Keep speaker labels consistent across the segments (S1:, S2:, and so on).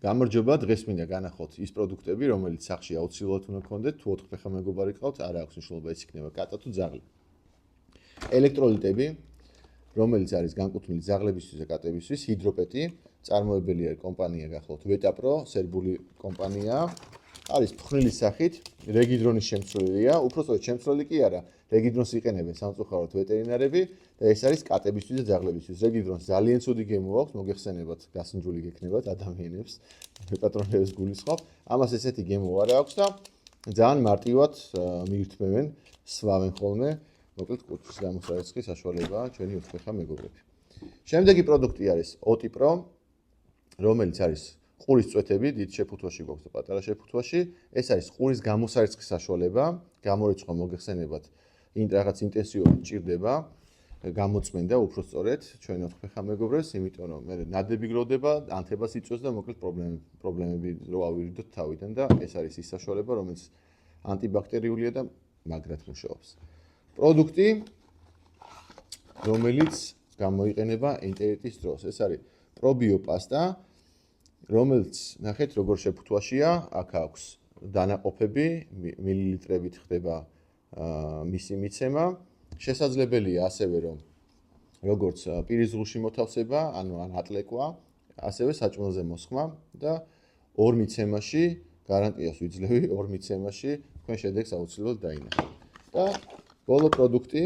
S1: გამარჯობა, დღეს მინდა განახოთ ის პროდუქტები, რომელიც სახში აუცილებლად უნდა გქონდეთ, თუ 4 ფეხა მეგობარი ყავთ, არა აქვს მნიშვნელობა ეს იქნება კატა თუ ძაღლი. ელექტროლიტები, რომელიც არის განკუთვნილი ძაღლებისთვის და კატებისთვის, ჰიდროპეტი, წარმოებელი არის კომპანია გახლავთ Vetapro, სერბული კომპანია. არის ფხვნილის სახით, რეგიდრონის შემცველია, უпростоოდ შემცველი კი არა, რეგიდრონს იყენებენ სამწუხაროდ ვეტერინარები და ეს არის კატებისთვის და ძაღლებისთვის. რეგიდრონს ძალიან ცუდი გემო აქვს, მოგეხსენებათ, გასინჯული გექნებათ ადამიანებს, პატრონებს გულისხმობ. ამას ესეთი გემო არ აქვს და ძალიან მარტივად მიირთმევენ, სვავენ ხოლმე, მოკლედ კუჭის გამოსარიცხვის საშუალებაა ჩვენი 4 ფეხა მეგობრები. შემდეგი პროდუქტი არის OTPRO, რომელიც არის ყურის წვეთები, დიდ შეფუთვაში გვაქვს და პატარა შეფუთვაში. ეს არის ყურის გამოსარიცხვის საშუალება, გამორიცხვა მოგეხსენებათ, რაღაც ინტენსივობით ჭირდება, გამოწმენდა უпростоოდ ჩვენ 4 ფეხა მეგობრებს, იმიტომ რომ მე ნადები გროვდება, ანთებას იწვევს და მოკლედ პრობლემები რო ავირიდოთ თავიდან და ეს არის ის საშუალება, რომელიც ანტიბაქტერიულია და მაგრად მუშაობს. პროდუქტი, რომელიც გამოიყენება ენტერიტის დროს, ეს არის პრობიო პასტა, რომელიც ნახეთ როგორ შეფუთვაშია, აქ აქვს დანაყოფები, მილilitrებით ხდება მისი მიცემა. შესაძლებელია ასევე რომ როგორც პირის ზღუში მოთავსება, ანუ ატლეკვა, ასევე საჭმელზე მოსხმა და ორ მიცემაში გარანტიას ვიძლევი, ორ მიცემაში თქვენ შედეგს აუცილებლად დაინახავთ. და ბოლო პროდუქტი,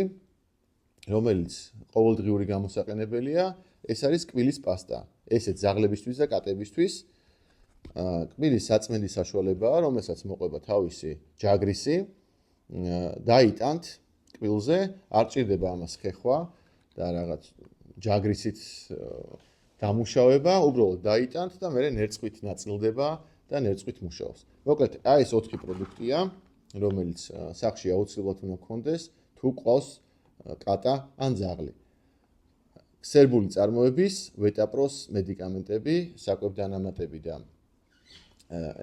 S1: რომელიც ყოველდღიური გამოსაყენებელია, ეს არის კბილის პასტა. ესეც ძაღლებისთვის და კატებისთვის. კბილის საწმენდის საშუალებაა, რომელსაც მოყვება თავისი ჯაგრისი, დაიტანთ კბილზე, არ ჭირდება ამას ხეხვა და რაღაც ჯაგრისით დამუშავება, უბრალოდ დაიტანთ და მერე ნერწყვით ნაწილდება და ნერწყვით მუშაობს. მოკლედ, აი ეს 4 პროდუქტია, რომელიც სახში აუცილებლად უნდა გქონდეს, თუ ყავს კატა ან ძაღლი. სერბული წარმოების Vetapros მედიკამენტები, საკვებ-დანამატები და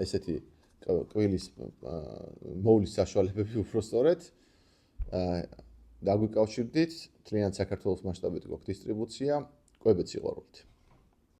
S1: ესეთი კბილის მოვლის საშუალებები უпростоოდ დაგვიკავშირდით, თლიანად საქართველოს მასშტაბით გვაქვს დისტრიბუცია, კვებეთ სიყვარულით.